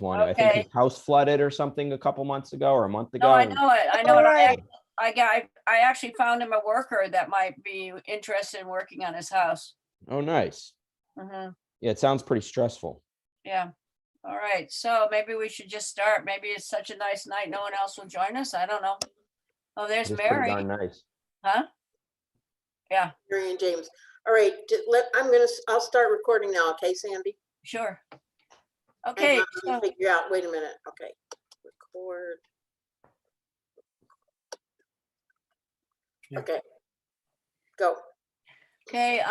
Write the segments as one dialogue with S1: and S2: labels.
S1: guys want to. I think
S2: Okay.
S1: his house flooded or something a couple months ago or a month ago.
S2: No, I know it. I know
S3: All
S2: it.
S3: right.
S2: I actually found him a worker that might be interested in working on his house.
S1: Oh, nice.
S2: Mhm.
S1: Yeah, it sounds pretty stressful.
S2: Yeah. All right. So maybe we should just start. Maybe it's such a nice night. No one else will join us. I don't know. Oh, there's
S1: It's pretty
S2: Mary.
S1: darn nice.
S2: Huh? Yeah,
S3: Mary and James. All right, I'll start recording now, okay, Sandy?
S2: sure.
S3: Hang
S2: Okay.
S3: on, let
S2: So,
S3: me figure out, wait a minute, okay. Record. Okay. Go.
S2: okay.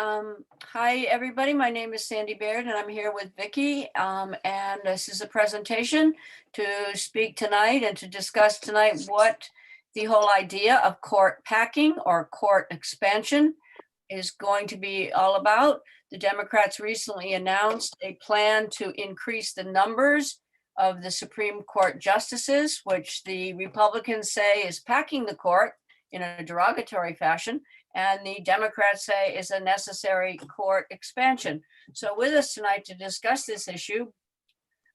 S2: Hi, everybody. My name is Sandy Baird, and I'm here with Vicki. And this is a presentation to speak tonight and to discuss tonight what the whole idea of court packing or court expansion is going to be all about. The Democrats recently announced a plan to increase the numbers of the Supreme Court justices, which the Republicans say is packing the court in a derogatory fashion, and the Democrats say is a necessary court expansion. So with us tonight to discuss this issue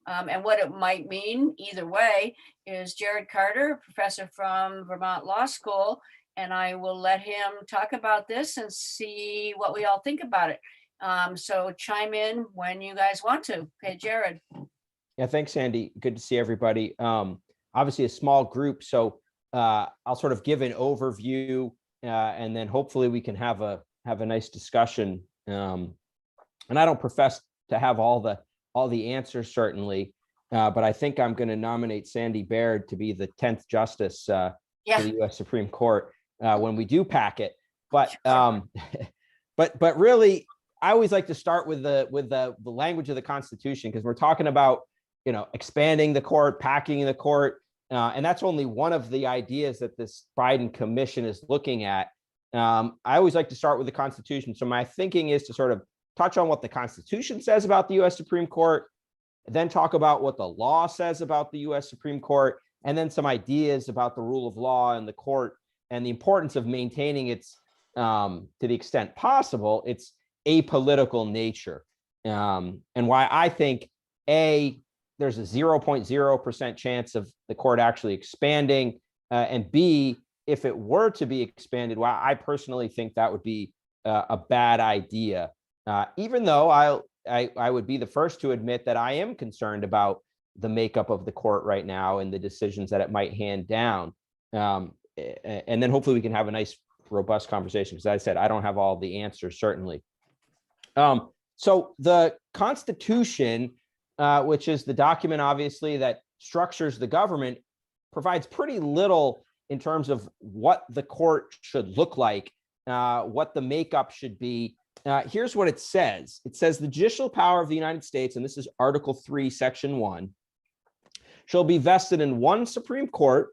S2: and what it might mean either way is Jared Carter, professor from Vermont Law School, and I will let him talk about this and see what we all think about it. So chime in when you guys want to. Okay, Jared.
S1: Yeah, thanks, Sandy. Good to see everybody. Obviously a small group, so I'll sort of give an overview and then hopefully we can have a nice discussion. And I don't profess to have all the answers, certainly, but I think I'm going to nominate Sandy Baird to be the 10th justice to the U.S. Supreme Court when we do pack it. But but really, I always like to start with the language of the Constitution, because we're talking about, you know, expanding the court, packing the court, and that's only one of the ideas that this Biden commission is looking at. I always like to start with the Constitution. So my thinking is to sort of touch on what the Constitution says about the U.S. Supreme Court, then talk about what the law says about the U.S. Supreme Court, and then some ideas about the rule of law and the court and the importance of maintaining its, to the extent possible, its apolitical nature, and why I think there's a 0.0% chance of the court actually expanding, and B, if it were to be expanded, why I personally think that would be a bad idea. Even though I would be the first to admit that I am concerned about the makeup of the court right now and the decisions that it might hand down. And then hopefully we can have a nice, robust conversation, because as I said, I don't have all the answers, certainly. So the Constitution, which is the document, obviously, that structures the government, provides pretty little in terms of what the court should look like, what the makeup should be. Here's what it says. It says the judicial power of the United States, and this is Article 3, Section 1, shall be vested in one Supreme Court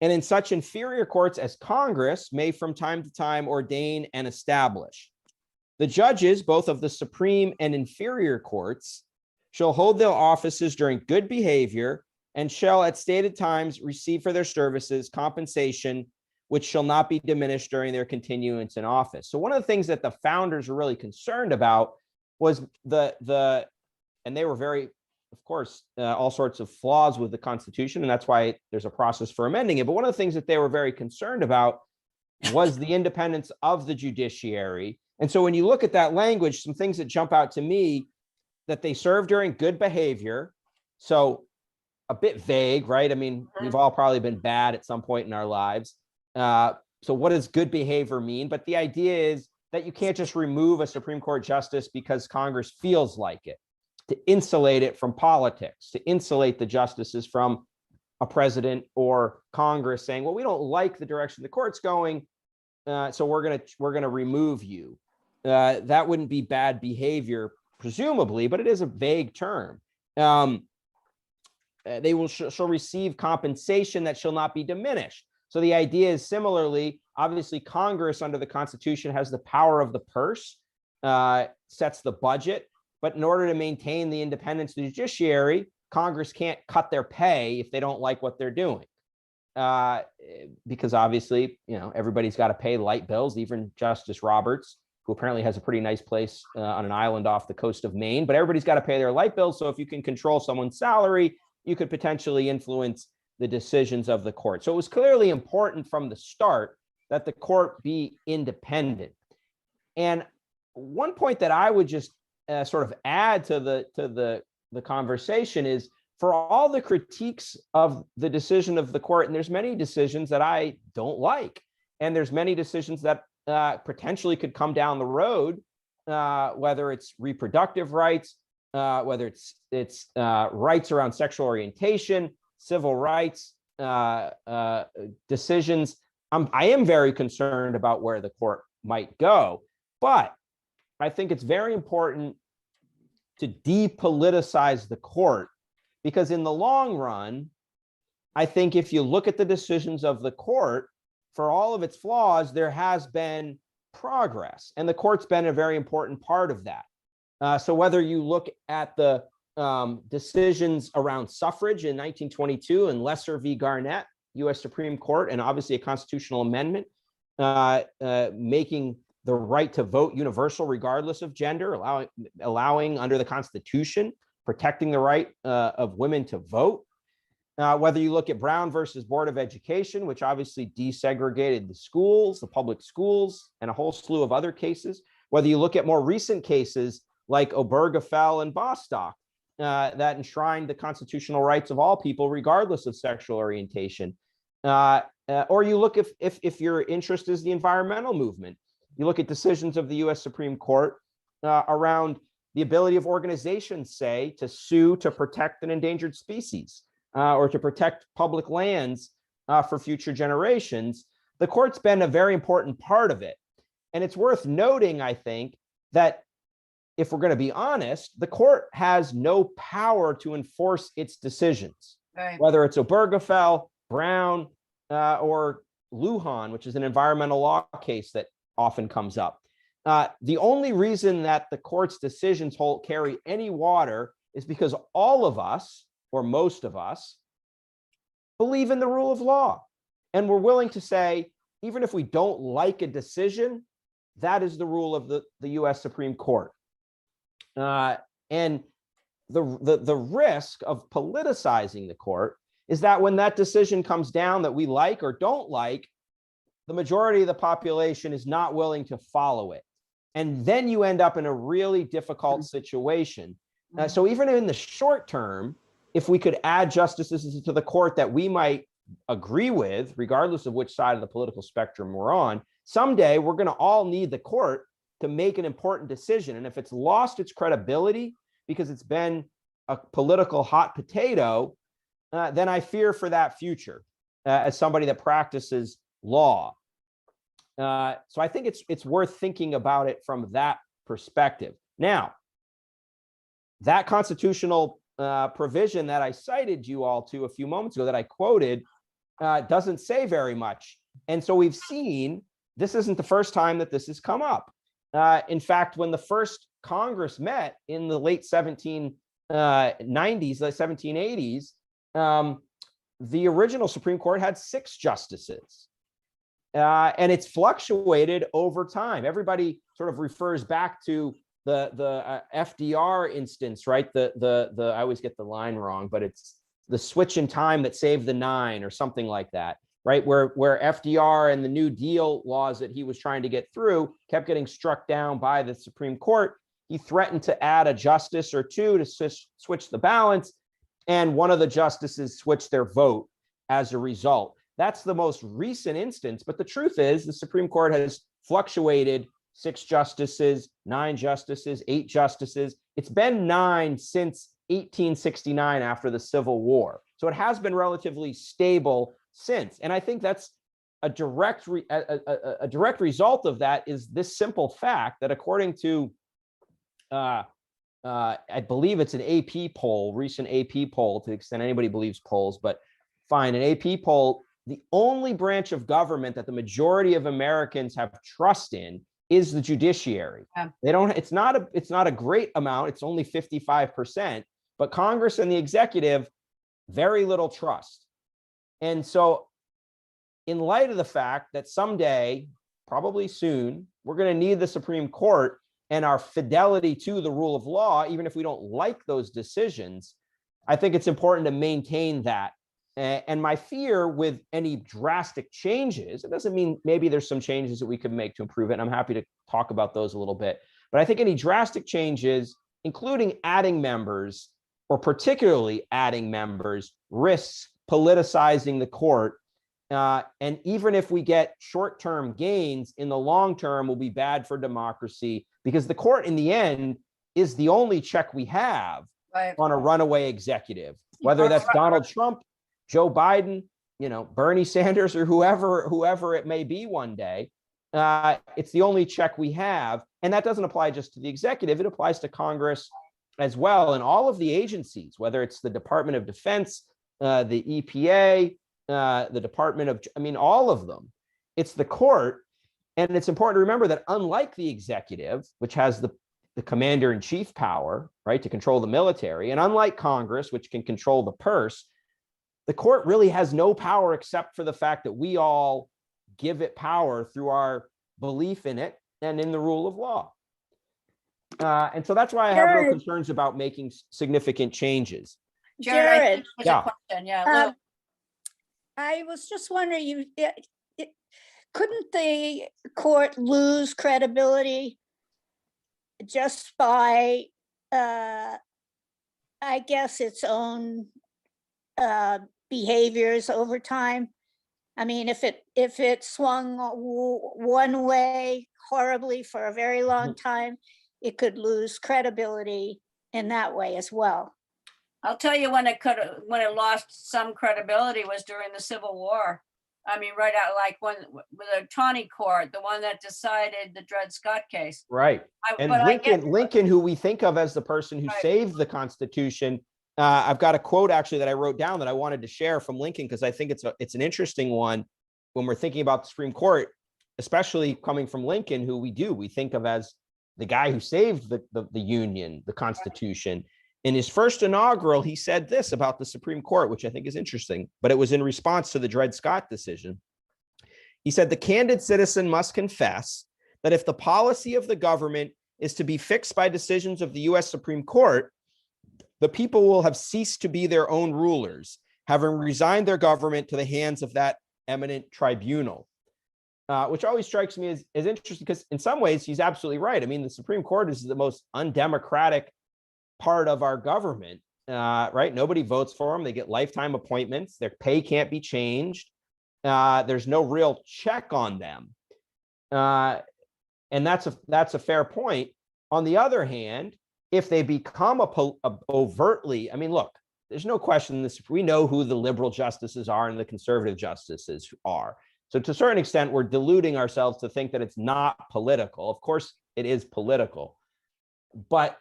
S1: and in such inferior courts as Congress may from time to time ordain and establish. The judges, both of the Supreme and inferior courts, shall hold their offices during good behavior and shall at stated times receive for their services compensation which shall not be diminished during their continuance in office. So one of the things that the founders were really concerned about was and they were very, of course, all sorts of flaws with the Constitution, and that's why there's a process for amending it. But one of the things that they were very concerned about was the independence of the judiciary. And so when you look at that language, some things that jump out to me, that they serve during good behavior. So a bit vague, right? I mean, we've all probably been bad at some point in our lives. So what does good behavior mean? But the idea is that you can't just remove a Supreme Court justice because Congress feels like it, to insulate it from politics, to insulate the justices from a president or Congress saying, well, we don't like the direction the court's going, so we're gonna remove you. That wouldn't be bad behavior, presumably, but it is a vague term. They shall receive compensation that shall not be diminished. So the idea is similarly, obviously, Congress under the Constitution has the power of the purse, sets the budget, but in order to maintain the independence of the judiciary, Congress can't cut their pay if they don't like what they're doing. Because obviously, you know, everybody's got to pay light bills, even Justice Roberts. who apparently has a pretty nice place on an island off the coast of Maine, but everybody's got to pay their light bills. So if you can control someone's salary, you could potentially influence the decisions of the court. So it was clearly important from the start that the court be independent. And one point that I would just sort of add to the conversation is, for all the critiques of the decision of the court, and there's many decisions that I don't like, and there's many decisions that potentially could come down the road, whether it's reproductive rights, whether it's rights around sexual orientation, civil rights decisions. I am very concerned about where the court might go, but I think it's very important to depoliticize the court, because in the long run, I think if you look at the decisions of the court, for all of its flaws, there has been progress, and the court's been a very important part of that. So whether you look at the decisions around suffrage in 1922 and Lesser v. Garnett, U.S. Supreme Court, and obviously a constitutional amendment making the right to vote universal regardless of gender, allowing under the Constitution, protecting the right of women to vote. Whether you look at Brown versus Board of Education, which obviously desegregated the schools, the public schools, and a whole slew of other cases. Whether you look at more recent cases like Obergefell and Bostock, that enshrined the constitutional rights of all people, regardless of sexual orientation. Or you look, if your interest is the environmental movement, you look at decisions of the U.S. Supreme Court around the ability of organizations, say, to sue to protect an endangered species or to protect public lands for future generations. The court's been a very important part of it. And it's worth noting, I think, that if we're going to be honest, the court has no power to enforce its decisions,
S2: Right.
S1: whether it's Obergefell, Brown, or Lujan, which is an environmental law case that often comes up. The only reason that the court's decisions carry any water is because all of us, or most of us, believe in the rule of law. And we're willing to say, even if we don't like a decision, that is the rule of the U.S. Supreme Court. And the risk of politicizing the court is that when that decision comes down that we like or don't like, the majority of the population is not willing to follow it. And then you end up in a really difficult situation. So even in the short term, if we could add justices to the court that we might agree with, regardless of which side of the political spectrum we're on, someday we're going to all need the court to make an important decision. And if it's lost its credibility because it's been a political hot potato, then I fear for that future as somebody that practices law. So I think it's worth thinking about it from that perspective. Now, that constitutional provision that I cited you all to a few moments ago that I quoted doesn't say very much. And so we've seen, this isn't the first time that this has come up. In fact, when the first Congress met in the late 1790s, the 1780s, the original Supreme Court had 6 justices. And it's fluctuated over time. Everybody sort of refers back to the FDR instance, right? I always get the line wrong, but it's the switch in time that saved the 9 or something like that, right? Where FDR and the New Deal laws that he was trying to get through kept getting struck down by the Supreme Court. He threatened to add a justice or two to switch the balance, and one of the justices switched their vote as a result. That's the most recent instance, but the truth is the Supreme Court has fluctuated 6 justices, 9 justices, 8 justices. It's been 9 since 1869 after the Civil War. So it has been relatively stable since. And I think that's a direct result of that is this simple fact that according to, I believe it's an AP poll, recent AP poll, to the extent anybody believes polls, but fine, an AP poll, the only branch of government that the majority of Americans have trust in is the judiciary.
S2: Yeah.
S1: They don't, it's not a great amount, it's only 55%, but Congress and the executive, very little trust. And so in light of the fact that someday probably soon, we're going to need the Supreme Court and our fidelity to the rule of law, even if we don't like those decisions. I think it's important to maintain that. And my fear with any drastic changes, it doesn't mean maybe there's some changes that we could make to improve it. And I'm happy to talk about those a little bit. But I think any drastic changes, including adding members or particularly adding members, risks politicizing the court. And even if we get short-term gains, in the long term will be bad for democracy, because the court in the end is the only check we have on a runaway executive, whether that's Donald Trump, Joe Biden, Bernie Sanders, or whoever it may be one day. It's the only check we have. And that doesn't apply just to the executive. It applies to Congress as well. And all of the agencies, whether it's the Department of Defense, the EPA, the Department of, all of them, it's the court. And it's important to remember that unlike the executive, which has the commander in chief power, right, to control the military, and unlike Congress, which can control the purse, the court really has no power except for the fact that we all give it power through our belief in it and in the rule of law. And so that's why I have no concerns about making significant changes.
S2: Jared,
S1: yeah.
S4: I was just wondering, couldn't the court lose credibility just by, I guess, its own behaviors over time? I mean, if it swung one way horribly for a very long time, it could lose credibility in that way as well.
S2: I'll tell you when it lost some credibility was during the Civil War. I mean, right out, like with the Taney Court, the one that decided the Dred Scott case.
S1: Right. And Lincoln, who we think of as the person who saved the Constitution. I've got a quote actually that I wrote down that I wanted to share from Lincoln, because I think it's an interesting one when we're thinking about the Supreme Court, especially coming from Lincoln, who we think of as the guy who saved the Union, the Constitution. In his first inaugural, he said this about the Supreme Court, which I think is interesting, but it was in response to the Dred Scott decision. He said, "The candid citizen must confess that if the policy of the government is to be fixed by decisions of the U.S. Supreme Court, the people will have ceased to be their own rulers, having resigned their government to the hands of that eminent tribunal," which always strikes me as interesting, because in some ways he's absolutely right. I mean, the Supreme Court is the most undemocratic part of our government, right? Nobody votes for them. They get lifetime appointments. Their pay can't be changed. There's no real check on them. And that's a fair point. On the other hand, if they become overtly, I mean, look, there's no question this. We know who the liberal justices are and the conservative justices are. So to a certain extent, we're deluding ourselves to think that it's not political. Of course, it is political, but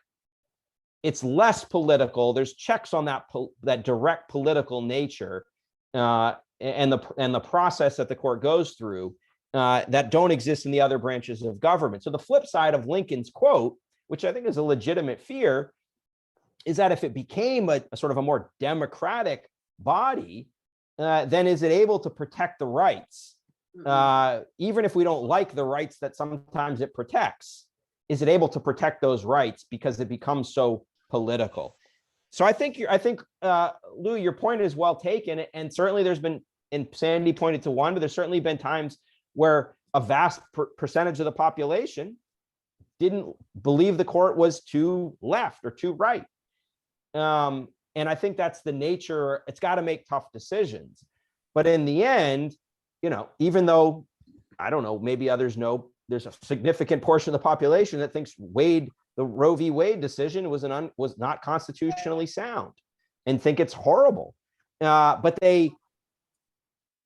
S1: it's less political. There's checks on that direct political nature and the process that the court goes through that don't exist in the other branches of government. So the flip side of Lincoln's quote, which I think is a legitimate fear, is that if it became a sort of a more democratic body, then is it able to protect the rights? Even if we don't like the rights that sometimes it protects, is it able to protect those rights because it becomes so political? So I think Lou, your point is well taken. And certainly there's been, and Sandy pointed to one, but there's certainly been times where a vast percentage of the population didn't believe the court was too left or too right. And I think that's the nature. It's got to make tough decisions. But in the end, even though, I don't know, maybe others know, there's a significant portion of the population that thinks the Roe v. Wade decision was not constitutionally sound and think it's horrible. But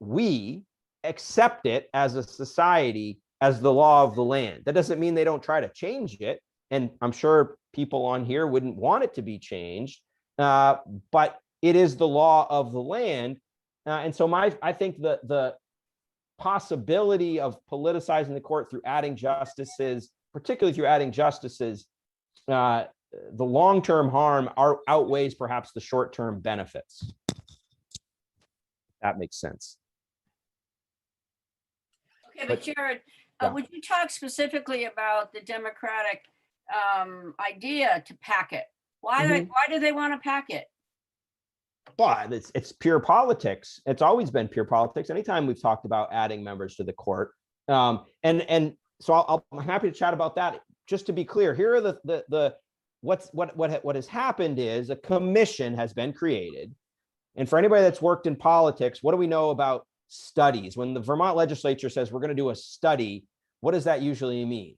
S1: we accept it as a society as the law of the land. That doesn't mean they don't try to change it. And I'm sure people on here wouldn't want it to be changed, but it is the law of the land. And so I think the possibility of politicizing the court through adding justices, particularly through adding justices, the long-term harm outweighs perhaps the short-term benefits. That makes sense.
S2: Okay, but Jared,
S1: Yeah.
S2: Would you talk specifically about the Democratic idea to pack it? Why do they want to pack it?
S1: But it's pure politics. It's always been pure politics. Anytime we've talked about adding members to the court, and so I'm happy to chat about that. Just to be clear, here are what has happened is a commission has been created, and for anybody that's worked in politics, what do we know about studies? When the Vermont legislature says we're going to do a study, what does that usually mean?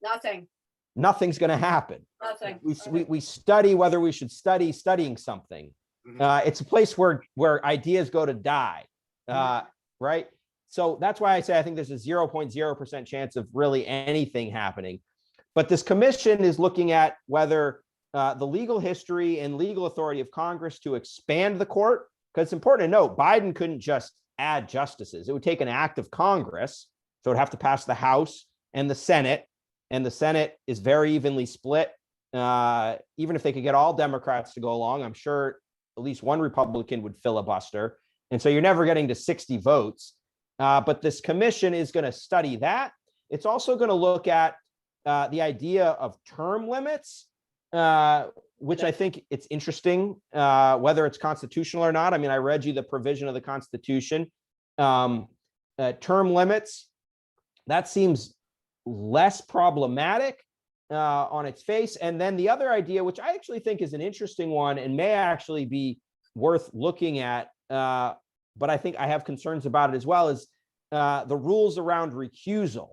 S2: Nothing.
S1: Nothing's going to happen.
S2: Nothing.
S1: We study whether we should studying something. It's a place where ideas go to die, right? So that's why I say I think there's a 0.0% chance of really anything happening. But this commission is looking at whether the legal history and legal authority of Congress to expand the court, because it's important to note, Biden couldn't just add justices. It would take an act of Congress. So it would have to pass the House and the Senate is very evenly split. Even if they could get all Democrats to go along, I'm sure at least one Republican would filibuster. And so you're never getting to 60 votes. But this commission is going to study that. It's also going to look at the idea of term limits, which I think it's interesting, whether it's constitutional or not. I mean, I read you the provision of the Constitution. Term limits, that seems less problematic on its face. And then the other idea, which I actually think is an interesting one and may actually be worth looking at, but I think I have concerns about it as well, is the rules around recusal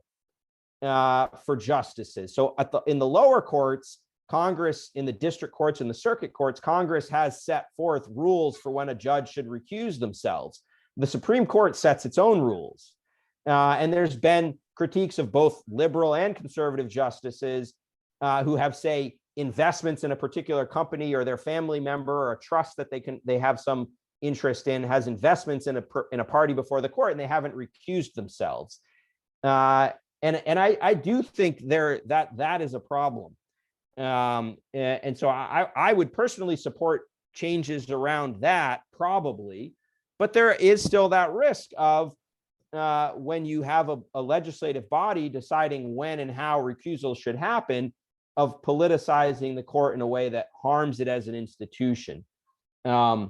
S1: for justices. So in the lower courts, Congress, in the district courts and the circuit courts, Congress has set forth rules for when a judge should recuse themselves. The Supreme Court sets its own rules. And there's been critiques of both liberal and conservative justices who have, say, investments in a particular company or their family member or a trust that they have some interest in has investments in a party before the court, and they haven't recused themselves. And I do think that is a problem. And so I would personally support changes around that, probably, but there is still that risk of when you have a legislative body deciding when and how recusal should happen, of politicizing the court in a way that harms it as an institution. So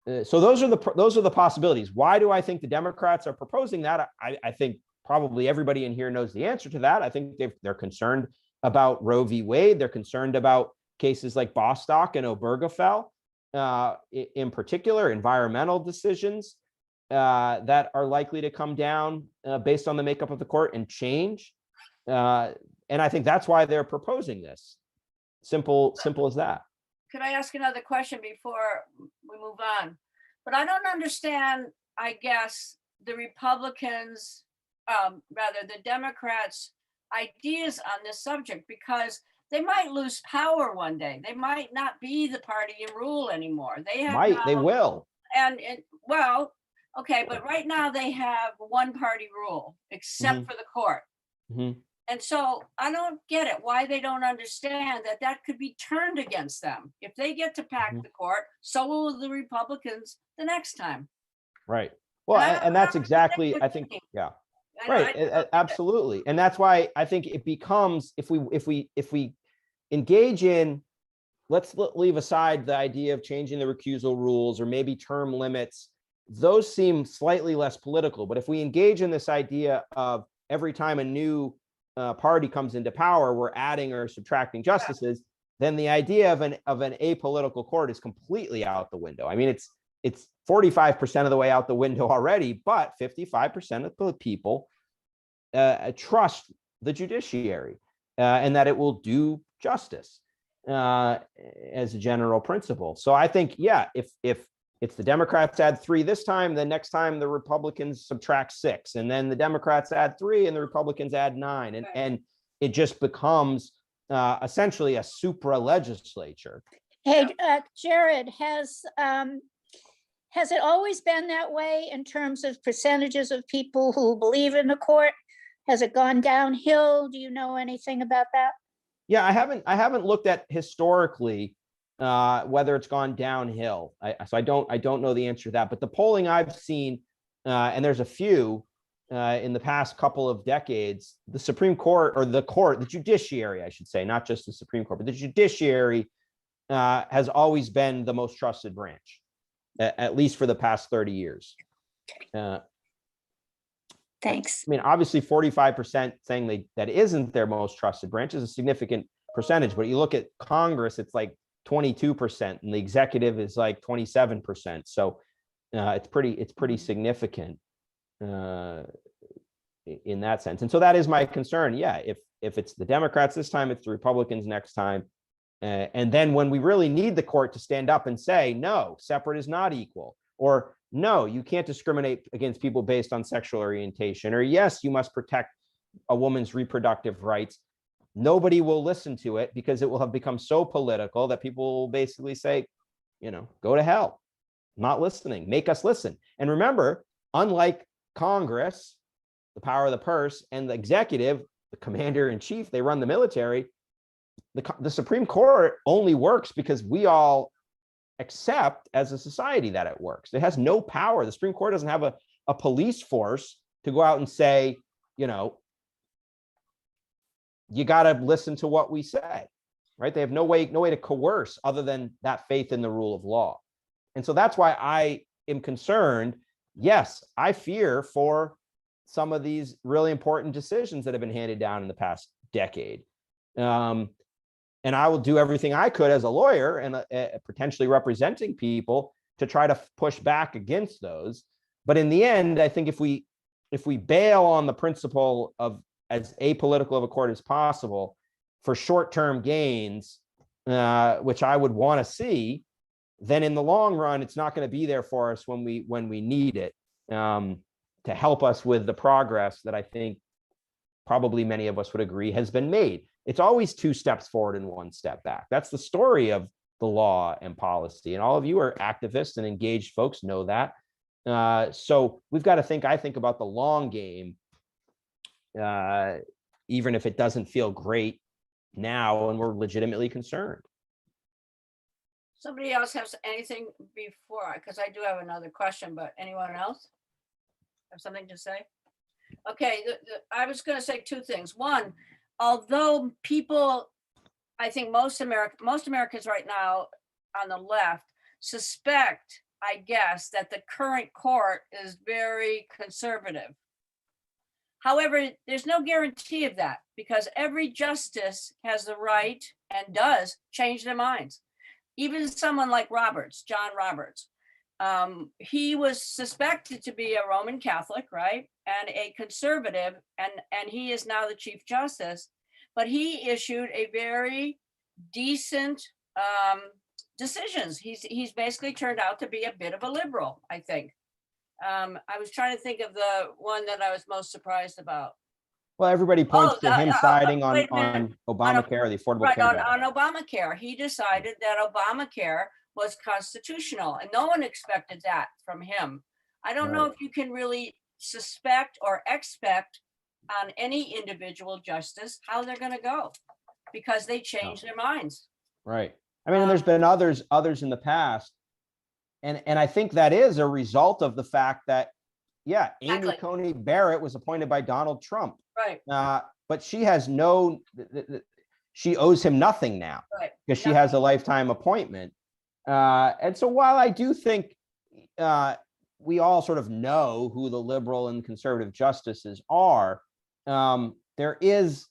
S1: those are the possibilities. Why do I think the Democrats are proposing that? I think probably everybody in here knows the answer to that. I think they're concerned about Roe v. Wade. They're concerned about cases like Bostock and Obergefell, in particular, environmental decisions that are likely to come down based on the makeup of the court and change. And I think that's why they're proposing this. Simple as that.
S2: Could I ask another question before we move on? But I don't understand, I guess, the Republicans, rather the Democrats' ideas on this subject, because they might lose power one day. They might not be the party in rule anymore. They
S1: will.
S2: And well, okay, but right now they have one party rule, except for the court. And so I don't get it, why they don't understand that could be turned against them. If they get to pack the court, so will the Republicans the next time.
S1: Right. Well, and that's exactly, I think, yeah. Right. Absolutely. And that's why I think it becomes, if we engage in, let's leave aside the idea of changing the recusal rules or maybe term limits, those seem slightly less political. But if we engage in this idea of every time a new party comes into power, we're adding or subtracting justices, then the idea of an apolitical court is completely out the window. I mean, it's 45% of the way out the window already, but 55% of the people trust the judiciary and that it will do justice as a general principle. So I think, yeah, if it's the Democrats add 3 this time, the next time the Republicans subtract 6, and then the Democrats add 3 and the Republicans add 9. And it just becomes essentially a supra legislature.
S4: Hey, Jared, has it always been that way in terms of percentages of people who believe in the court? Has it gone downhill? Do you know anything about that?
S1: Yeah, I haven't looked at historically whether it's gone downhill. So I don't know the answer to that. But the polling I've seen, and there's a few, in the past couple of decades, the Supreme Court, or the judiciary, I should say, not just the Supreme Court, but the judiciary has always been the most trusted branch, at least for the past 30 years.
S4: Thanks.
S1: I mean, obviously 45% saying that isn't their most trusted branch is a significant percentage, but you look at Congress, it's like 22%, and the executive is like 27%. So it's pretty significant in that sense. And so that is my concern. Yeah, if it's the Democrats this time, it's the Republicans next time. And then when we really need the court to stand up and say, no, separate is not equal, or no, you can't discriminate against people based on sexual orientation, or yes, you must protect a woman's reproductive rights, nobody will listen to it because it will have become so political that people will basically say, go to hell, not listening, make us listen. And remember, unlike Congress, the power of the purse, and the executive, the commander in chief, they run the military, the Supreme Court only works because we all accept as a society that it works. It has no power. The Supreme Court doesn't have a police force to go out and say, you got to listen to what we say, right? They have no way to coerce other than that faith in the rule of law. And so that's why I am concerned. Yes, I fear for some of these really important decisions that have been handed down in the past decade. And I will do everything I could as a lawyer and potentially representing people to try to push back against those. But in the end, I think if we bail on the principle of as apolitical of a court as possible for short-term gains, which I would want to see, then in the long run, it's not going to be there for us when we need it to help us with the progress that I think probably many of us would agree has been made. It's always 2 steps forward and 1 step back. That's the story of the law and policy. And all of you are activists and engaged folks know that. So we've got to think, I think, about the long game, even if it doesn't feel great now and we're legitimately concerned.
S2: Somebody else has anything before, because I do have another question, but anyone else have something to say? Okay, I was going to say 2 things. One, although people, I think most Americans right now on the left suspect, I guess, that the current court is very conservative. However, there's no guarantee of that because every justice has the right and does change their minds. Even someone like John Roberts, he was suspected to be a Roman Catholic, right? And a conservative, and he is now the Chief Justice, but he issued a very decent decisions. He's basically turned out to be a bit of a liberal, I think. I was trying to think of the one that I was most surprised about.
S1: Well, everybody points to him siding on Obamacare, the Affordable Care Act.
S2: On Obamacare, he decided that Obamacare was constitutional, and no one expected that from him. I don't know if you can really suspect or expect on any individual justice how they're going to go because they change their minds.
S1: Right. I mean, and there's been others in the past, and I think that is a result of the fact that, yeah, Amy Coney Barrett was appointed by Donald Trump.
S2: Right.
S1: But she has she owes him nothing now because she has a lifetime appointment. And so while I do think we all sort of know who the liberal and conservative justices are, there is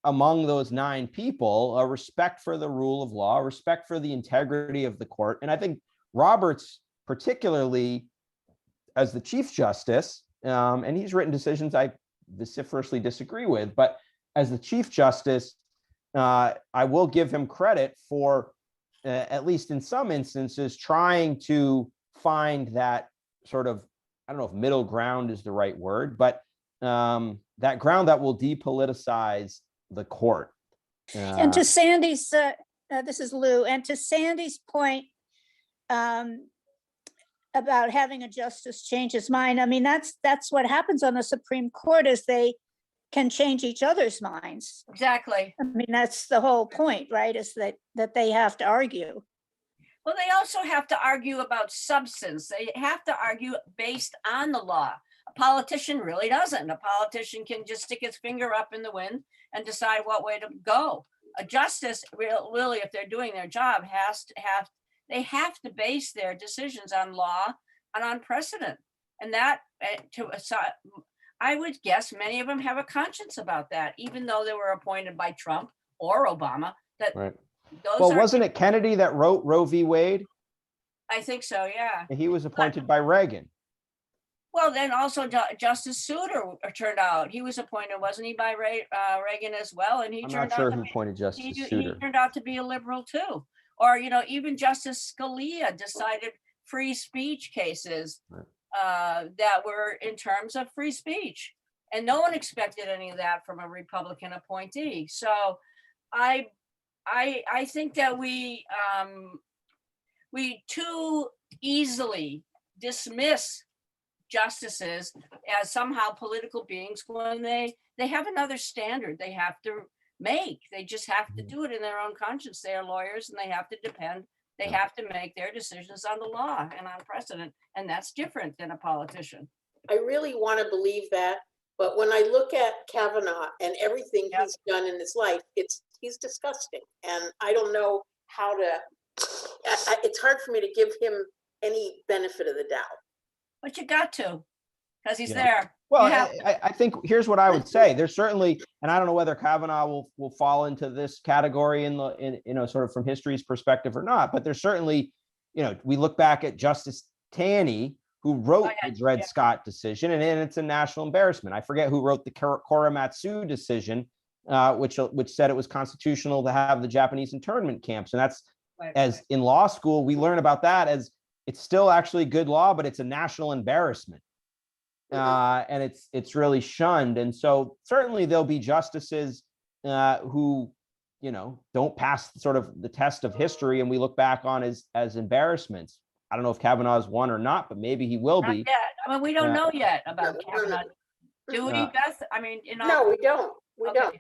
S1: among those 9 people a respect for the rule of law, a respect for the integrity of the court. And I think Roberts, particularly as the Chief Justice, and he's written decisions I vociferously disagree with, but as the Chief Justice, I will give him credit for, at least in some instances, trying to find that sort of, I don't know if middle ground is the right word, but that ground that will depoliticize the court.
S4: And to Sandy's, this is Lou, and to Sandy's point about having a justice change his mind, I mean, that's what happens on the Supreme Court is they can change each other's minds.
S2: Exactly.
S4: I mean, that's the whole point, right? Is that they have to argue.
S2: Well, they also have to argue about substance. They have to argue based on the law A politician really doesn't. A politician can just stick his finger up in the wind and decide what way to go. A justice really, if they're doing their job, they have to base their decisions on law and on precedent. And that I would guess many of them have a conscience about that, even though they were appointed by Trump or Obama. That
S1: Right.
S2: those
S1: Well,
S2: are,
S1: wasn't it Kennedy that wrote Roe v. Wade?
S2: I think so, yeah.
S1: And he was appointed by Reagan.
S2: Well, then also Justice Souter turned out. He was appointed, wasn't he, by Reagan as well? And he
S1: I'm
S2: turned
S1: not sure
S2: out
S1: who appointed
S2: he
S1: Justice Souter.
S2: turned out to be a liberal too. Or, you know, even Justice Scalia decided free speech cases
S1: Right.
S2: that were in terms of free speech. And no one expected any of that from a Republican appointee. So I think that we too easily dismiss justices as somehow political beings when they have another standard they have to make. They just have to do it in their own conscience. They are lawyers and they have to make their decisions on the law and on precedent. And that's different than a politician.
S3: I really want to believe that, but when I look at Kavanaugh and everything
S2: Yep.
S3: he's done in his life, he's disgusting. And I don't know how to, it's hard for me to give him any benefit of the doubt.
S2: But you got to, because he's
S1: Yeah.
S2: there.
S1: Well,
S2: You have
S1: I think here's what I would say. There's certainly, and I don't know whether Kavanaugh will fall into this category in sort of from history's perspective or not, but there's certainly, we look back at Justice Taney, who wrote the Dred Scott decision, and it's a national embarrassment. I forget who wrote the Korematsu decision, which said it was constitutional to have the Japanese internment camps. And that's, as in law school, we learn about that as it's still actually good law, but it's a national embarrassment. And it's really shunned. And so certainly there'll be justices who, don't pass sort of the test of history and we look back on as embarrassments. I don't know if Kavanaugh is one or not, but maybe he will
S2: not
S1: be.
S2: yet. I mean, we don't know yet about Kavanaugh. Do we, Beth? I mean,
S3: No, we don't. We
S2: okay.
S3: don't.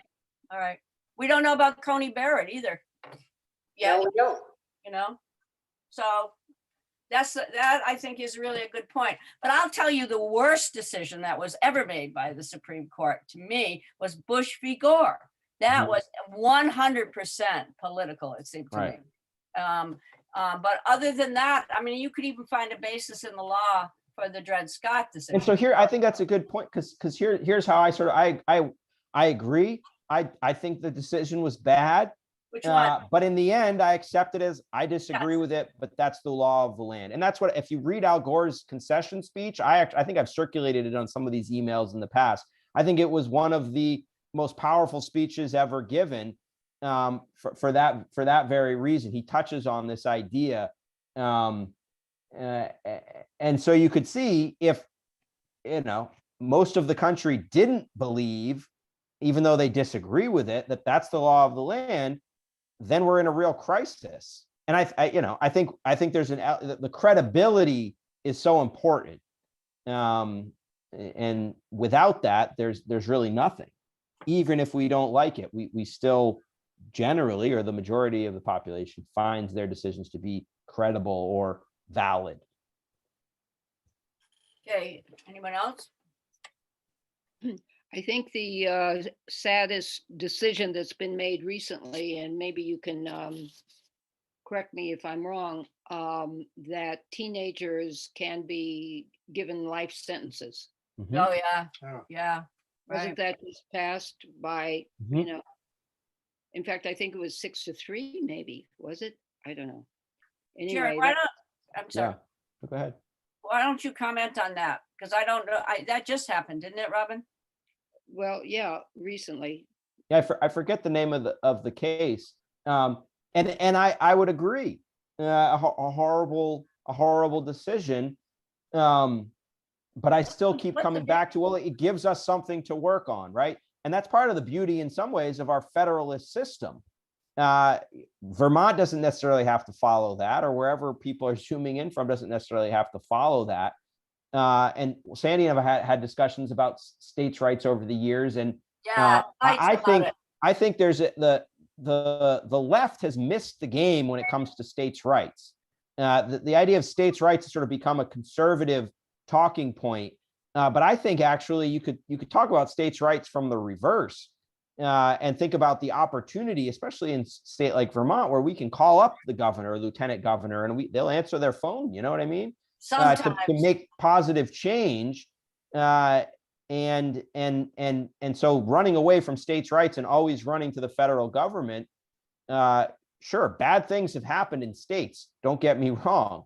S2: All right. We don't know about Coney Barrett either. Yeah,
S3: No, we don't.
S2: So that I think is really a good point. But I'll tell you, the worst decision that was ever made by the Supreme Court to me was Bush v. Gore. That was 100% political, it seemed to me. But other than that, I mean, you could even find a basis in the law for the Dred Scott decision.
S1: And so here, I think that's a good point, because here's how I agree. I think the decision was bad.
S2: Which one?
S1: But in the end, I accept it as I disagree with it, but that's the law of the land. And that's what, if you read Al Gore's concession speech, I think I've circulated it on some of these emails in the past. I think it was one of the most powerful speeches ever given for that very reason. He touches on this idea. And so you could see if, most of the country didn't believe, even though they disagree with it, that's the law of the land, then we're in a real crisis. And I think there's the credibility is so important. And without that, there's really nothing. Even if we don't like it, we still generally, or the majority of the population, finds their decisions to be credible or valid.
S2: Okay, anyone else?
S5: I think the saddest decision that's been made recently, and maybe you can correct me if I'm wrong, that teenagers can be given life sentences.
S1: Mm-hmm.
S2: Oh, yeah.
S6: Oh.
S2: Yeah.
S5: Wasn't that just passed by, in fact, I think it was 6-3, maybe, was it? I don't know.
S2: Jerry,
S5: Anyway,
S2: I'm sorry.
S1: Yeah, go ahead.
S2: Why don't you comment on that? Because I don't know. That just happened, didn't it, Robin?
S5: well, yeah, recently.
S1: Yeah, I forget the name of the case. And I would agree. A horrible decision. But I still keep coming back to, well, it gives us something to work on, right? And that's part of the beauty in some ways of our federalist system. Vermont doesn't necessarily have to follow that, or wherever people are zooming in from doesn't necessarily have to follow that. And Sandy and I had discussions about states' rights over the years, and
S2: Yeah,
S1: I think there's the left has missed the game when it comes to states' rights. The idea of states' rights has sort of become a conservative talking point, But I think actually you could talk about states' rights from the reverse, and think about the opportunity, especially in state like Vermont, where we can call up the governor or lieutenant governor, and they'll answer their phone. You know what I mean?
S2: Sometimes.
S1: To make positive change. And so running away from states' rights and always running to the federal government, sure, bad things have happened in states, don't get me wrong,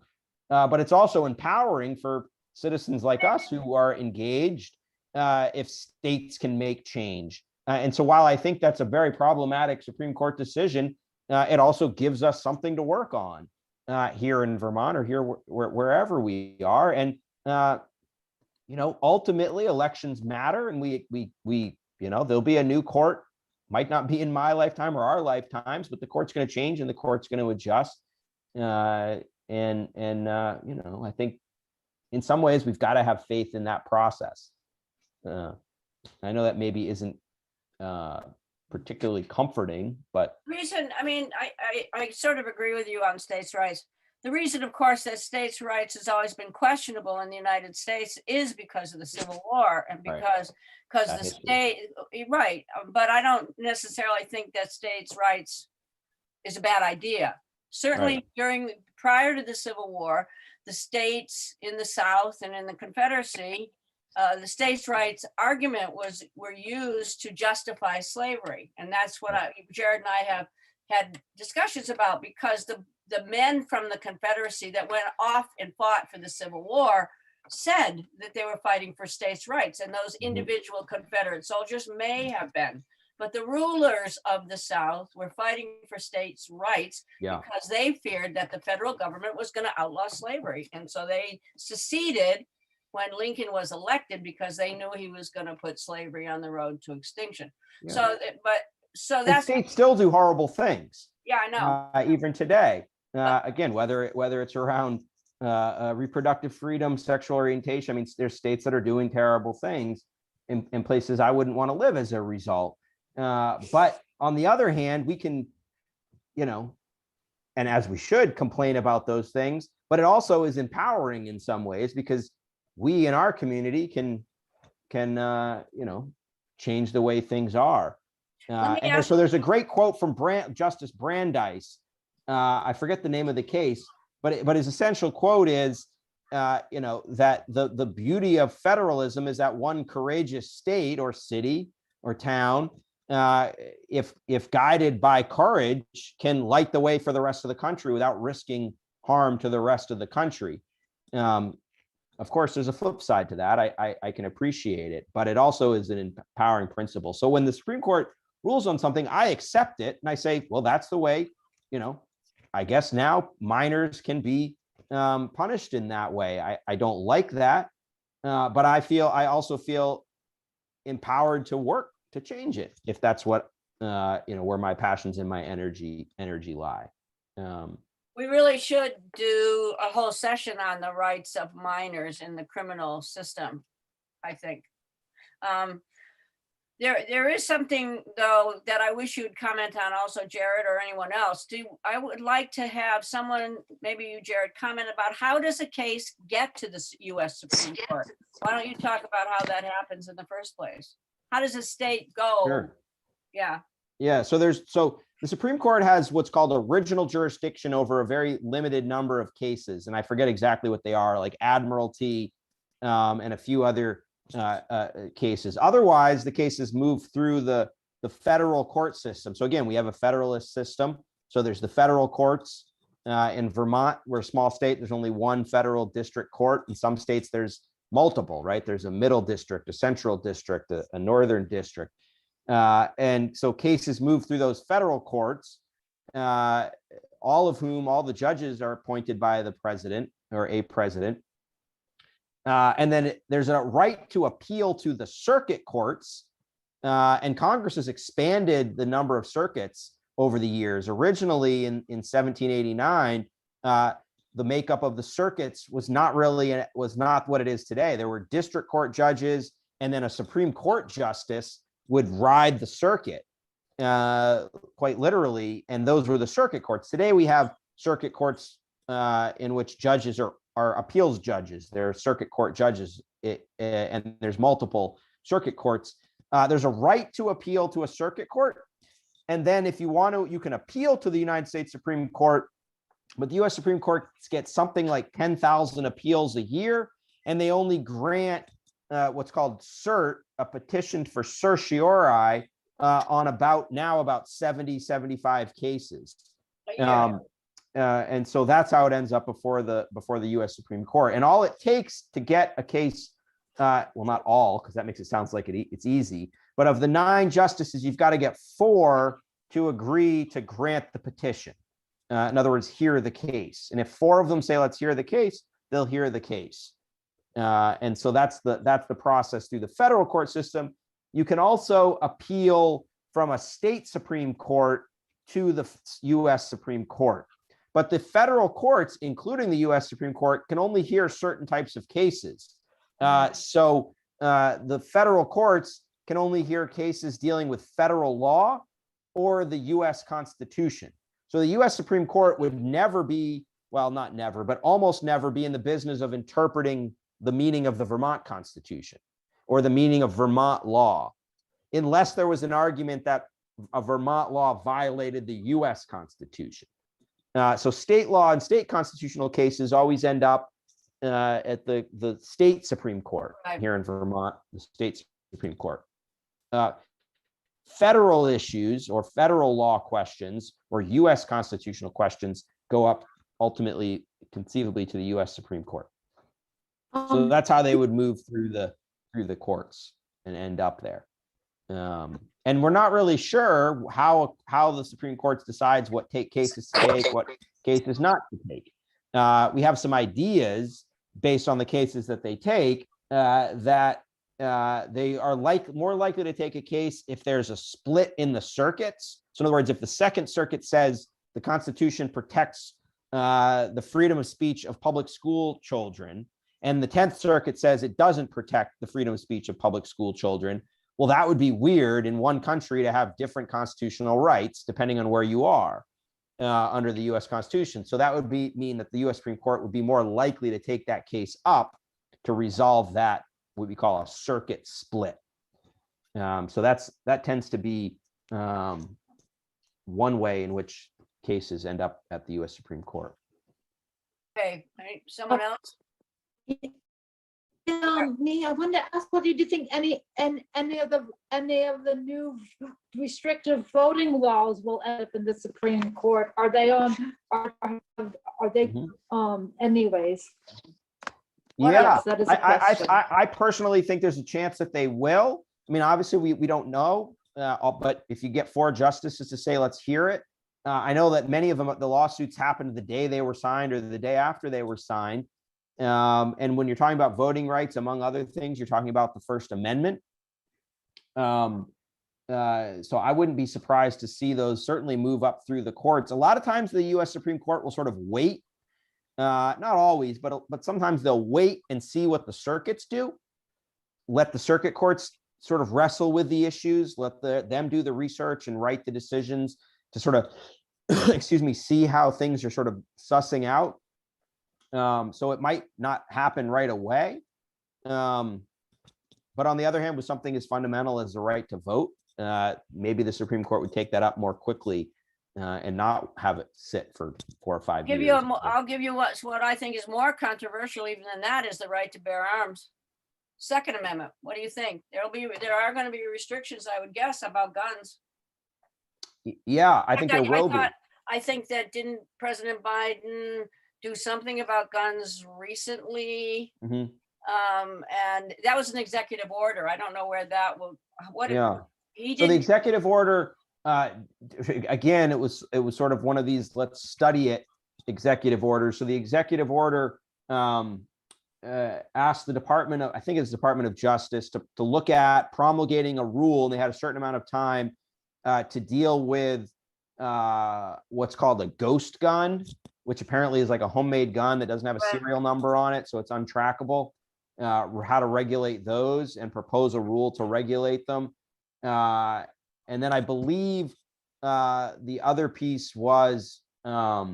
S1: but it's also empowering for citizens like us who are engaged, if states can make change. And so while I think that's a very problematic Supreme Court decision, it also gives us something to work on here in Vermont or here wherever we are. And ultimately elections matter, and we there'll be a new court, might not be in my lifetime or our lifetimes, but the court's going to change and the court's going to adjust. I think in some ways we've got to have faith in that process. I know that maybe isn't particularly comforting, but
S2: I sort of agree with you on states' rights. The reason, of course, that states' rights has always been questionable in the United States is because of the Civil War, and because the state, right? But I don't necessarily think that states' rights is a bad idea. Certainly, prior to the Civil War, the states in the South and in the Confederacy, the states' rights argument were used to justify slavery, and that's what Jared and I have had discussions about, because the men from the Confederacy that went off and fought for the Civil War said that they were fighting for states' rights, and those individual Confederate soldiers may have been, but the rulers of the South were fighting for states' rights because they feared that the federal government was going to outlaw slavery, and so they seceded when Lincoln was elected because they knew he was going to put slavery on the road to extinction. So that's,
S1: states still do horrible things.
S2: Yeah, I know.
S1: Even today, again, whether it's around reproductive freedom, sexual orientation. I mean, there's states that are doing terrible things in places I wouldn't want to live as a result. But on the other hand, we can, and as we should, complain about those things, but it also is empowering in some ways, because we in our community can change the way things are. So there's a great quote from Justice Brandeis. I forget the name of the case, but his essential quote is, that the beauty of federalism is that one courageous state or city or town, if guided by courage, can light the way for the rest of the country without risking harm to the rest of the country. Of course, there's a flip side to that. I can appreciate it, but it also is an empowering principle. So when the Supreme Court rules on something, I accept it, and I say, well, that's the way, I guess now minors can be punished in that way. I don't like that, but I also feel empowered to work to change it, if that's what where my passions and my energy lie.
S2: We really should do a whole session on the rights of minors in the criminal system, I think. There is something, though, that I wish you'd comment on also, Jared, or anyone else. I would like to have someone, maybe you, Jared, comment about how does a case get to the U.S. Supreme Court? Why don't you talk about how that happens in the first place? How does a state go?
S1: Sure.
S2: Yeah.
S1: So the Supreme Court has what's called original jurisdiction over a very limited number of cases, and I forget exactly what they are, like admiralty and a few other cases. Otherwise, the cases move through the federal court system. So again, we have a federalist system. So there's the federal courts. In Vermont, we're a small state. There's only one federal district court. In some states, there's multiple, right? There's a middle district, a central district, a northern district. And so cases move through those federal courts, all the judges are appointed by the president or a president. And then there's a right to appeal to the circuit courts, and Congress has expanded the number of circuits over the years. Originally in 1789, the makeup of the circuits was not what it is today. There were district court judges, and then a Supreme Court justice would ride the circuit, quite literally, and those were the circuit courts. Today we have circuit courts in which judges are appeals judges. They're circuit court judges, and there's multiple circuit courts. There's a right to appeal to a circuit court. And then if you want to, you can appeal to the United States Supreme Court, but the US Supreme Court gets something like 10,000 appeals a year, and they only grant what's called cert, a petition for certiorari, on about 70, 75 cases. And so that's how it ends up before the US Supreme Court. And all it takes to get a case, well, not all, because that makes it sound like it's easy, but of the 9 justices, you've got to get 4 to agree to grant the petition. In other words, hear the case. And if 4 of them say, let's hear the case, they'll hear the case. And so that's the process through the federal court system. You can also appeal from a state Supreme Court to the US Supreme Court. But the federal courts, including the US Supreme Court, can only hear certain types of cases. So the federal courts can only hear cases dealing with federal law or the US Constitution. So the US Supreme Court would never be, well, not never, but almost never be in the business of interpreting the meaning of the Vermont Constitution or the meaning of Vermont law, unless there was an argument that a Vermont law violated the US Constitution. So state law and state constitutional cases always end up at the state Supreme Court here in Vermont, the state Supreme Court. Federal issues or federal law questions or US constitutional questions go up ultimately, conceivably, to the US Supreme Court. So that's how they would move through the courts and end up there. And we're not really sure how the Supreme Court decides what cases to take, what cases not to take. We have some ideas based on the cases that they take, that they are more likely to take a case if there's a split in the circuits. So in other words, if the Second Circuit says the Constitution protects the freedom of speech of public school children, and the 10th Circuit says it doesn't protect the freedom of speech of public school children, well, that would be weird in one country to have different constitutional rights depending on where you are under the US Constitution. So that would mean that the US Supreme Court would be more likely to take that case up to resolve that, what we call a circuit split. So that tends to be one way in which cases end up at the US Supreme Court.
S2: Okay, right, someone else?
S6: Me, I wanted to ask, what did you think any of the new restrictive voting laws will end up in the Supreme Court? Are they anyways?
S1: Yeah,
S6: That is a question.
S1: I personally think there's a chance that they will. I mean, obviously we don't know, but if you get 4 justices to say, let's hear it. I know that many of them, the lawsuits happened the day they were signed or the day after they were signed. And when you're talking about voting rights, among other things, you're talking about the First Amendment. So I wouldn't be surprised to see those certainly move up through the courts. A lot of times the US Supreme Court will sort of wait, not always, but sometimes they'll wait and see what the circuits do. Let the circuit courts sort of wrestle with the issues, let them do the research and write the decisions to sort of, excuse me, see how things are sort of sussing out. So it might not happen right away. But on the other hand, with something as fundamental as the right to vote, maybe the Supreme Court would take that up more quickly and not have it sit for 4 or 5 years.
S2: I'll give you what I think is more controversial even than that is the right to bear arms. Second Amendment. What do you think? There are going to be restrictions, I would guess, about guns.
S1: Yeah, I think there will be.
S2: I think that didn't President Biden do something about guns recently?
S1: Mm-hmm.
S2: And that was an executive order. I don't know where that will.
S1: So the executive order, again, it was sort of one of these let's study it executive orders. So the executive order asked the Department of, I think it's Department of Justice, to look at promulgating a rule, and they had a certain amount of time to deal with what's called a ghost gun, which apparently is like a homemade gun that doesn't have a serial number on it, so it's untrackable. How to regulate those and propose a rule to regulate them. And then I believe the other piece was, I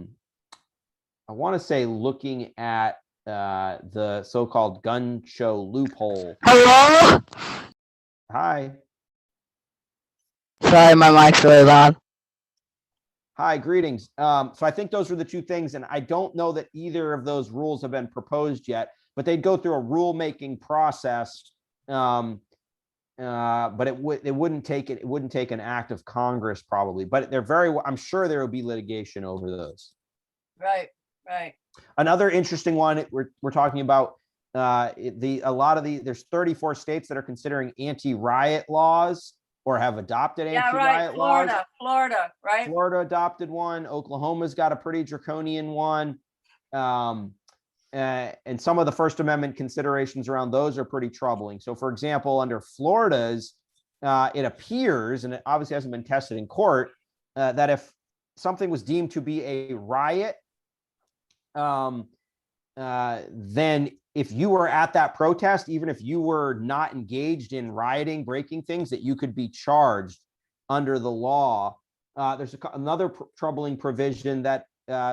S1: want to say, looking at the so-called gun show loophole.
S7: Hello?
S1: Hi.
S7: Sorry, my mic's really loud.
S1: Hi, greetings. So I think those were the two things, and I don't know that either of those rules have been proposed yet, but they'd go through a rulemaking process. But it wouldn't take an act of Congress probably, but I'm sure there will be litigation over those.
S2: Right, right.
S1: Another interesting one we're talking about, there's 34 states that are considering anti-riot laws or have adopted
S2: Yeah,
S1: anti-riot
S2: right.
S1: laws.
S2: Florida, right?
S1: Florida adopted one. Oklahoma's got a pretty draconian one. And some of the First Amendment considerations around those are pretty troubling. So, for example, under Florida's, it appears, and it obviously hasn't been tested in court, that if something was deemed to be a riot, then if you were at that protest, even if you were not engaged in rioting, breaking things, that you could be charged under the law. There's another troubling provision that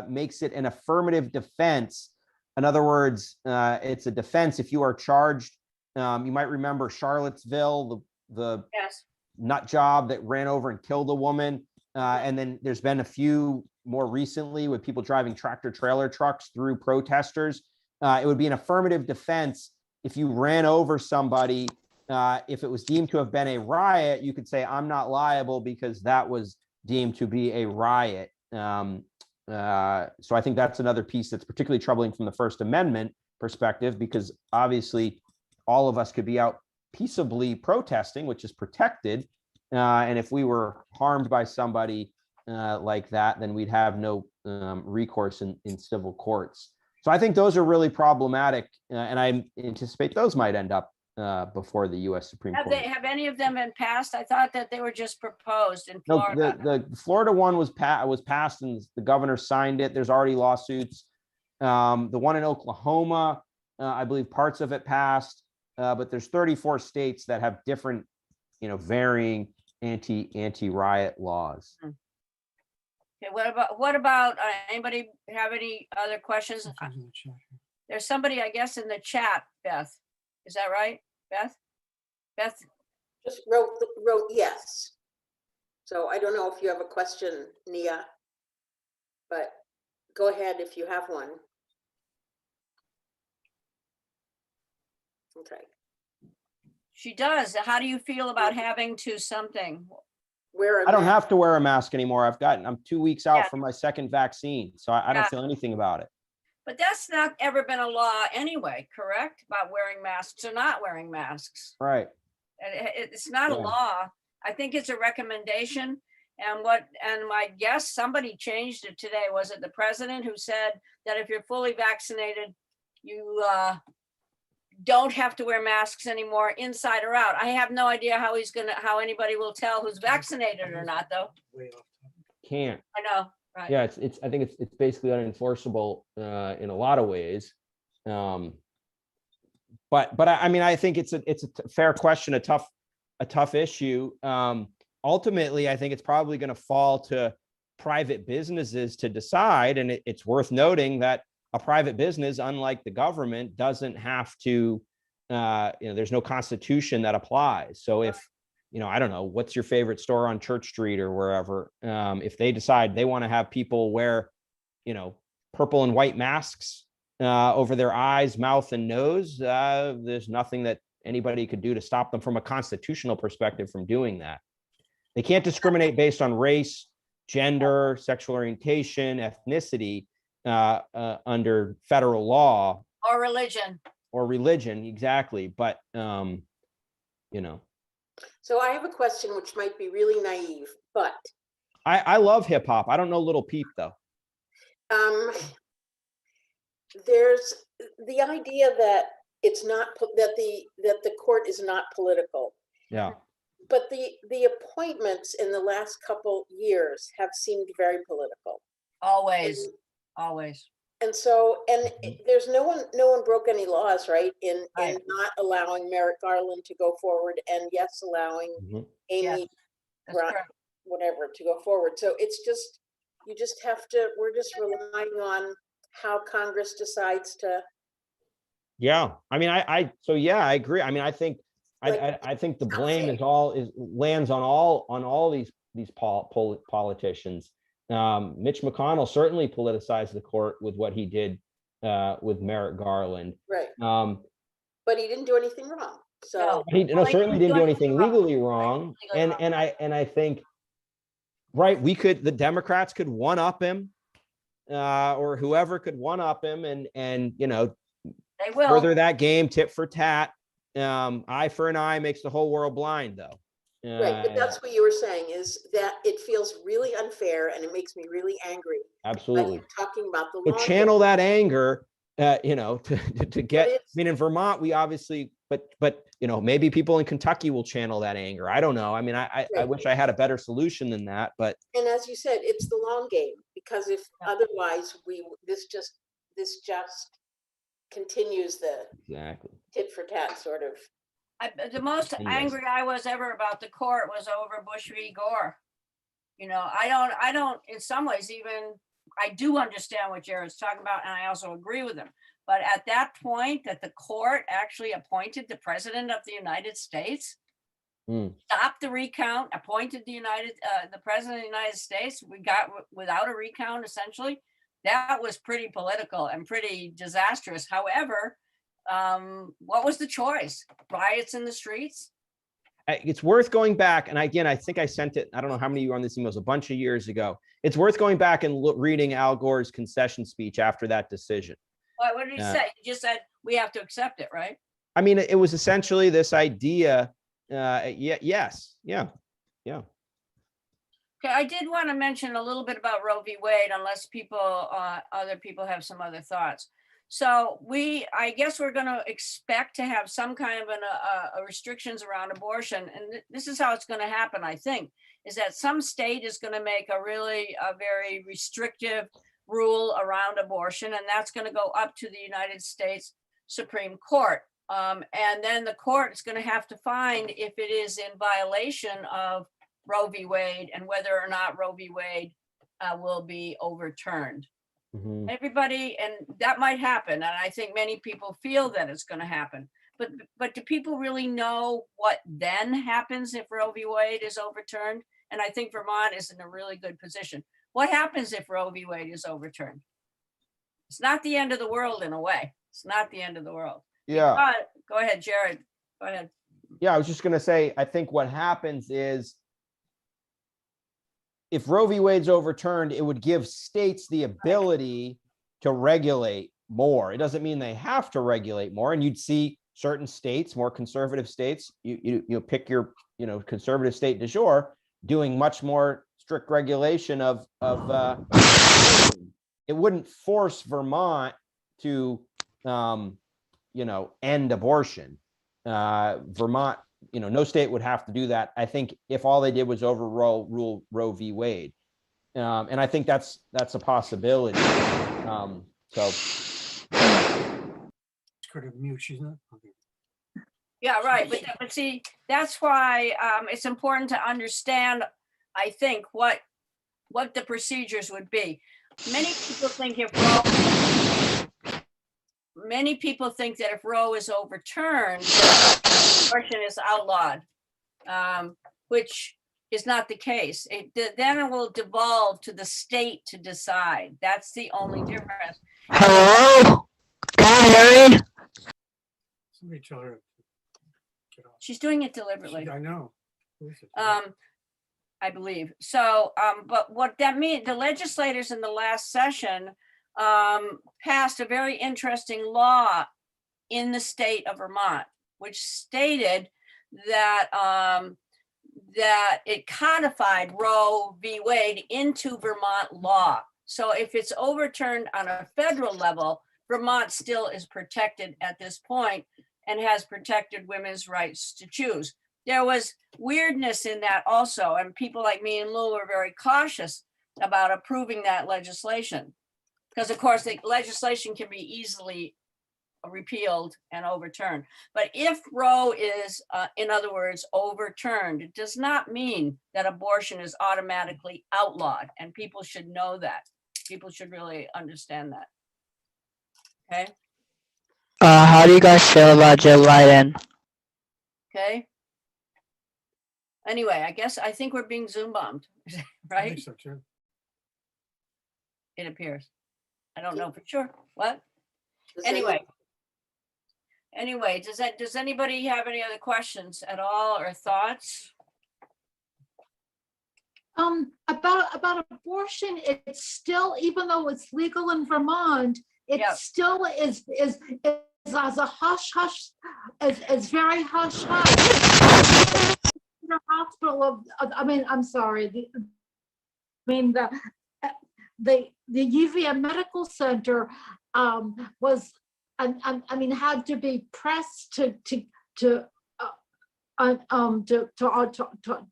S1: makes it an affirmative defense. In other words, it's a defense if you are charged. You might remember Charlottesville, the
S2: Yes.
S1: nut job that ran over and killed a woman. And then there's been a few more recently with people driving tractor trailer trucks through protesters. It would be an affirmative defense if you ran over somebody. If it was deemed to have been a riot, you could say, I'm not liable because that was deemed to be a riot. So I think that's another piece that's particularly troubling from the First Amendment perspective, because obviously all of us could be out peaceably protesting, which is protected. And if we were harmed by somebody like that, then we'd have no recourse in civil courts. So I think those are really problematic, and I anticipate those might end up before the U.S. Supreme Court.
S2: Have any of them been passed? I thought that they were just proposed in
S1: No,
S2: Florida.
S1: the Florida one was passed and the governor signed it. There's already lawsuits. The one in Oklahoma, I believe parts of it passed, but there's 34 states that have different, varying anti-riot laws.
S2: Okay, what about anybody have any other questions? There's somebody, I guess, in the chat, Beth. Is that right, Beth? Beth?
S3: Just wrote yes. So I don't know if you have a question, Nia, but go ahead if you have one. Okay.
S2: She does. How do you feel about having to something?
S1: I don't have to wear a mask anymore. I'm 2 weeks out
S2: Yeah.
S1: from my second vaccine, so I don't
S2: Yeah.
S1: feel anything about it.
S2: But that's not ever been a law anyway, correct? About wearing masks or not wearing masks.
S1: Right.
S2: It's not a
S1: Yeah.
S2: law. I think it's a recommendation. And my guess, somebody changed it today. Was it the president who said that if you're fully vaccinated, you don't have to wear masks anymore, inside or out? I have no idea how anybody will tell who's vaccinated or not, though.
S1: Can't.
S2: I know, right?
S1: Yeah, I think it's basically unenforceable in a lot of ways. But I think it's a fair question, a tough issue. Ultimately, I think it's probably going to fall to private businesses to decide, and it's worth noting that a private business, unlike the government, doesn't have to. There's no constitution that applies. So if I don't know, what's your favorite store on Church Street or wherever, if they decide they want to have people wear, purple and white masks over their eyes, mouth, and nose, there's nothing that anybody could do to stop them from a constitutional perspective from doing that. They can't discriminate based on race, gender, sexual orientation, ethnicity under federal law.
S2: Or religion.
S1: Or religion, exactly. But,
S3: So I have a question which might be really naive, but.
S1: I love hip hop. I don't know Little Peep, though.
S3: There's the idea that it's not, that the court is not political.
S1: Yeah.
S3: But the appointments in the last couple years have seemed very political.
S2: Always.
S3: And so, there's no one broke any laws, right? In not allowing Merrick Garland to go forward, and yes, allowing Amy, whatever, to go forward. So it's just, we're just relying on how Congress decides to
S1: Yeah, I mean, so yeah, I agree. I mean, I think,
S3: Like,
S1: I think the
S3: it's not
S1: blame
S3: fair.
S1: lands on all these politicians. Mitch McConnell certainly politicized the court with what he did with Merrick Garland.
S3: Right,
S1: Um,
S3: but he didn't do anything wrong, so.
S2: No.
S1: he
S2: Well, he
S1: certainly didn't do anything
S2: wrong.
S1: legally wrong.
S2: Legally
S1: And
S2: wrong.
S1: I think, right, the Democrats could one up him, or whoever could one up him, and
S2: They will.
S1: further that game, tit for tat. Eye for an eye makes the whole world blind, though.
S3: Right, but that's what you were saying, is that it feels really unfair and it makes me really angry.
S1: Absolutely.
S3: Talking about the
S1: So
S3: law.
S1: channel that anger, to get, I
S3: it's-
S1: mean, in Vermont, we obviously, but maybe people in Kentucky will channel that anger. I don't know. I mean, I
S3: Right.
S1: wish I had a better solution than that, but
S3: And as you said, it's the long game, because if
S2: Yeah.
S3: otherwise this just continues the
S1: exactly.
S3: tit for tat sort of.
S2: The most
S1: Yes.
S2: angry I was ever about the court was over Bush v. Gore. I don't, in some ways, even, I do understand what Jared's talking about, and I also agree with him. But at that point, that the court actually appointed the president of the United States, stopped the recount, appointed the president of the United States, we got without a recount, essentially. That was pretty political and pretty disastrous. However, what was the choice? Riots in the streets?
S1: It's worth going back. And again, I think I sent it, I don't know how many of you were on this email, it was a bunch of years ago. It's worth going back and reading Al Gore's concession speech after that decision.
S2: What did he say? He just said, we have to accept it, right?
S1: I mean, it was essentially this idea. Yes. Yeah.
S2: Okay, I did want to mention a little bit about Roe v. Wade, unless other people have some other thoughts. So I guess we're going to expect to have some kind of a restrictions around abortion. And this is how it's going to happen, I think, is that some state is going to make a very restrictive rule around abortion, and that's going to go up to the United States Supreme Court. And then the court is going to have to find if it is in violation of Roe v. Wade and whether or not Roe v. Wade will be overturned.
S1: Mhm.
S2: Everybody, and that might happen, and I think many people feel that it's going to happen. But do people really know what then happens if Roe v. Wade is overturned? And I think Vermont is in a really good position. What happens if Roe v. Wade is overturned? It's not the end of the world in a way. It's not the end of the world.
S1: Yeah.
S2: Go ahead, Jared. Go ahead.
S1: Yeah. I was just going to say, I think what happens is if Roe v. Wade's overturned, it would give states the ability to regulate more. It doesn't mean they have to regulate more. And you'd see certain states, more conservative states, you pick your, conservative state du jour, doing much more strict regulation of it wouldn't force Vermont to, end abortion. Vermont, no state would have to do that. I think if all they did was overrule Roe v. Wade. And I think that's a possibility. So.
S8: Could have mute, she's not. Okay.
S2: Yeah, right. But see, that's why it's important to understand, I think, what the procedures would be. Many people think that if Roe is overturned, abortion is outlawed, which is not the case. Then it will devolve to the state to decide. That's the only difference.
S7: Hello? Can you hear me?
S8: Somebody tell her. to get off.
S2: She's doing it deliberately.
S8: I know. Who is it?
S2: I believe. So, but what that means, the legislators in the last session passed a very interesting law in the state of Vermont, which stated that that it codified Roe v. Wade into Vermont law. So if it's overturned on a federal level, Vermont still is protected at this point and has protected women's rights to choose. There was weirdness in that also, and people like me and Lou were very cautious about approving that legislation. Because of course the legislation can be easily repealed and overturned. But if Roe is, in other words, overturned, it does not mean that abortion is automatically outlawed. And people should know that. People should really understand that. Okay.
S7: How do you guys feel about Joe Biden?
S2: Okay. Anyway, I think we're being Zoom bombed,
S8: I think
S2: right?
S8: so too.
S2: It appears. I don't know for sure. What?
S3: Does anyone-
S2: Anyway, does anybody have any other questions at all or thoughts?
S6: About abortion, it's still, even though it's legal in Vermont, it
S2: Yeah.
S6: still is as a hush hush, is very hush hush. The hospital of, I mean, I'm sorry, the UVM Medical Center was, I mean, had to be pressed to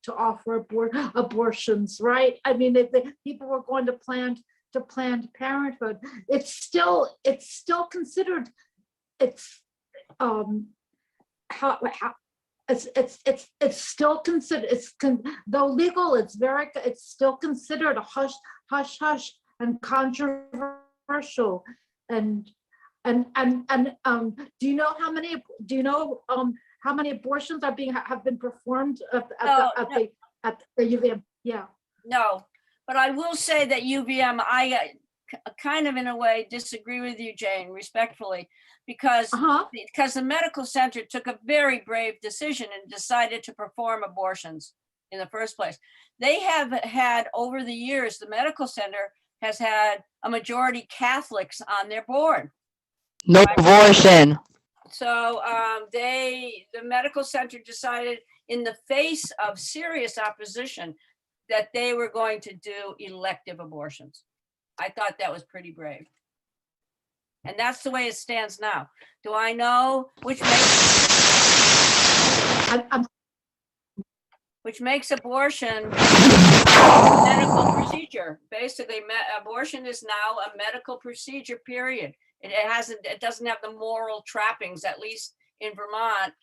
S6: offer abortions, right? I mean, people were going to Planned Parenthood. It's still considered, it's how it's still considered, though legal, it's still considered a hush hush and controversial. And do you know how many abortions have been performed at the UVM? Yeah.
S2: No, but I will say that UVM, I kind of in a way disagree with you, Jane, respectfully, because the medical center took a very brave decision and decided to perform abortions in the first place. They have had, over the years, the medical center has had a majority Catholics on their board.
S7: No abortion.
S2: So the medical center decided, in the face of serious opposition, that they were going to do elective abortions. I thought that was pretty brave. And that's the way it stands now. Do I know which makes abortion a medical procedure? Basically, abortion is now a medical procedure, period. It doesn't have the moral trappings, at least in Vermont,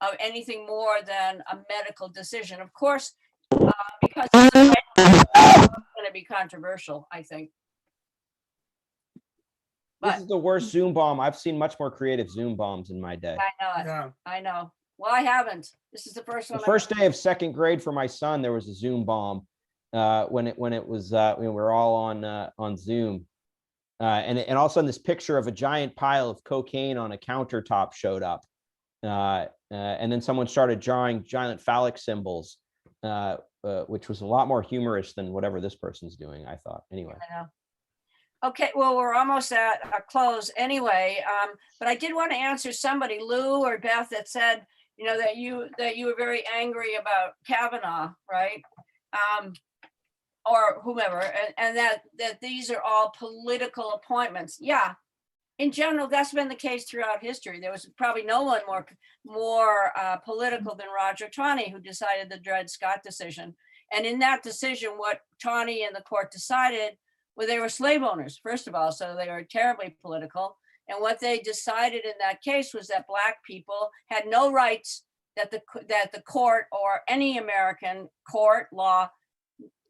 S2: of anything more than a medical decision. Of course, because it's going to be controversial, I think.
S1: This is the worst Zoom bomb. I've seen much more creative Zoom bombs in my day.
S2: I know it.
S8: Yeah.
S2: I know. Well, I haven't. This is the first
S1: The
S2: one.
S1: first day of second grade for my son, there was a Zoom bomb when it was we were all on Zoom, and all of a sudden this picture of a giant pile of cocaine on a countertop showed up, and then someone started drawing giant phallic symbols, which was a lot more humorous than whatever this person's doing, I thought. Anyway.
S2: I know. Okay, well, we're almost at a close anyway, but I did want to answer somebody, Lou or Beth, that said, you know, that you were very angry about Kavanaugh, right? Or whomever, and that these are all political appointments. Yeah, in general, that's been the case throughout history. There was probably no one more political than Roger Taney, who decided the Dred Scott decision. And in that decision, what Taney and the court decided, well, they were slave owners, first of all, so they were terribly political. And what they decided in that case was that Black people had no rights, that the court or any American court law,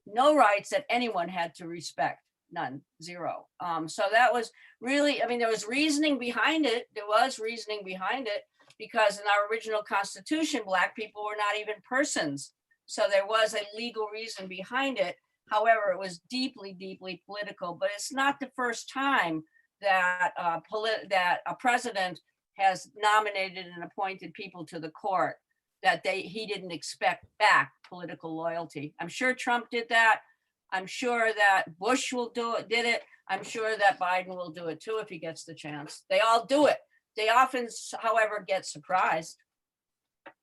S2: no rights that anyone had to respect, none, zero. So that was really, I mean, there was reasoning behind it. There was reasoning behind it because in our original Constitution, Black people were not even persons. So there was a legal reason behind it. However, it was deeply, deeply political, but it's not the first time that that a president has nominated and appointed people to the court that he didn't expect back political loyalty. I'm sure Trump did that. I'm sure that Bush did it. I'm sure that Biden will do it too if he gets the chance. They all do it. They often, however, get surprised.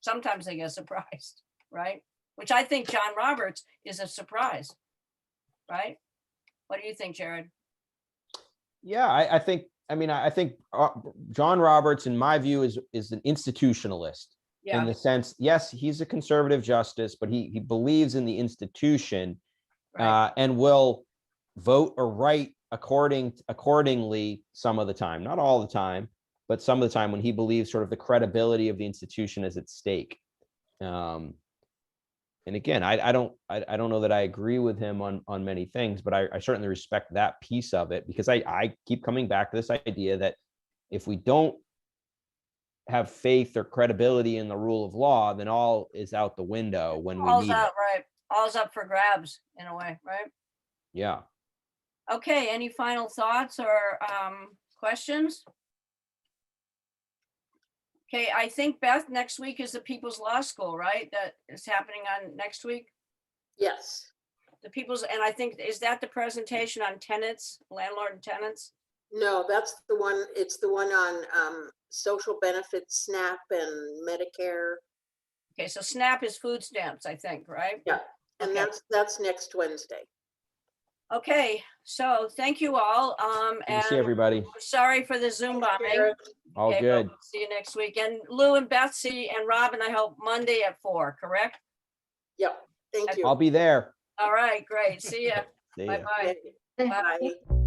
S2: Sometimes they get surprised, right? Which I think John Roberts is a surprise. Right? What do you think, Jared?
S1: Yeah, I think John Roberts, in my view, is an institutionalist in the sense, yes, he's a conservative justice, but he believes in the institution, right, and will vote or write accordingly some of the time, not all the time, but some of the time when he believes sort of the credibility of the institution is at stake. And again, I don't know that I agree with him on many things, but I certainly respect that piece of it, because I keep coming back to this idea that if we don't have faith or credibility in the rule of law, then all is out the window when we
S2: All's
S1: need it.
S2: out, right? All's up for grabs in a way, right?
S1: Yeah.
S2: Okay, any final thoughts or questions? Okay, I think Beth, next week is the People's Law School, right? That is happening on next week.
S3: Yes,
S2: The People's, and I think, is that the presentation on tenants, landlord and tenants?
S3: no, that's the one, it's the one on social benefits, SNAP and Medicare.
S2: Okay, so SNAP is food stamps, I think, right?
S3: Yeah, and
S2: Okay.
S3: that's next Wednesday.
S2: Okay, so thank you all.
S1: Good to
S2: And
S1: see everybody.
S2: sorry for the Zoom bombing.
S1: All
S2: Okay, but
S1: good.
S2: we'll see you next week. And Lou and Betsy and Robin, I hope Monday at 4, correct?
S3: Yep, thank you.
S1: I'll be there.
S2: All right, great. See ya.
S1: See ya.
S2: Bye-bye.
S3: Okay, bye.